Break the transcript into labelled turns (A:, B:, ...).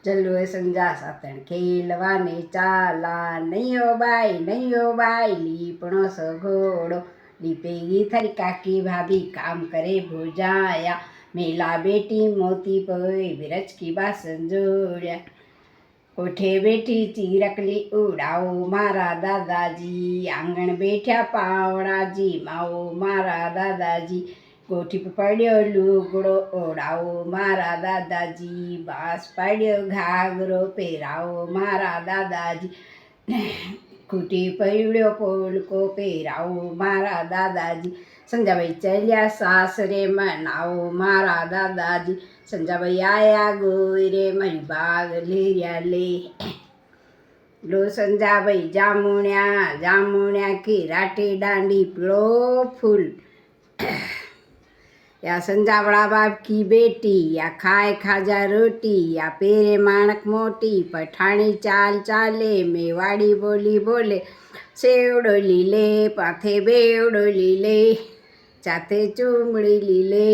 A: જલવે સંજા સાતણ ખેલવાને ચાલા નૈયો બાઈ લીપણો સઘોડો લીપેગી થારી કાકી ભાભી કામ કરે ભોજાયા મેલા બેટી મોતી પવે વિરજ કી બાસન જોડ્યા કોઠે બેઠી ચીરકલી ઉડાવો મારા દાદાજી આંગણ બેઠ્યા પાવણાજી માવો મારા દાદાજી કોઠી પર પડ્યો લુગડો ઓડાવો મારા દાદાજી બાસ પાડ્યો ઘાઘરો પહેરાવો મારા દાદાજી ખૂટી પડ્યો પોલકો પહેરાવો મારા દાદાજી સંજાભાઈ ચાલ્યા સાસરે મનાવો મારા દાદાજી સંજાભાઈ આયા ગોરે મારી બાગ લેર્યા લે લો સંજાભાઈ જામુણ્યા કી રાટી દાંડી પીળો ફૂલ या संजावड़ा बाप की बेटी या खाए खाजा रोटी या पेरे माणक मोटी पठाणी चाल चाले मेवाड़ी बोली बोले सेवड़ो लीले पाथे बेवड़ो लीले चाथे चूमड़ी लीले।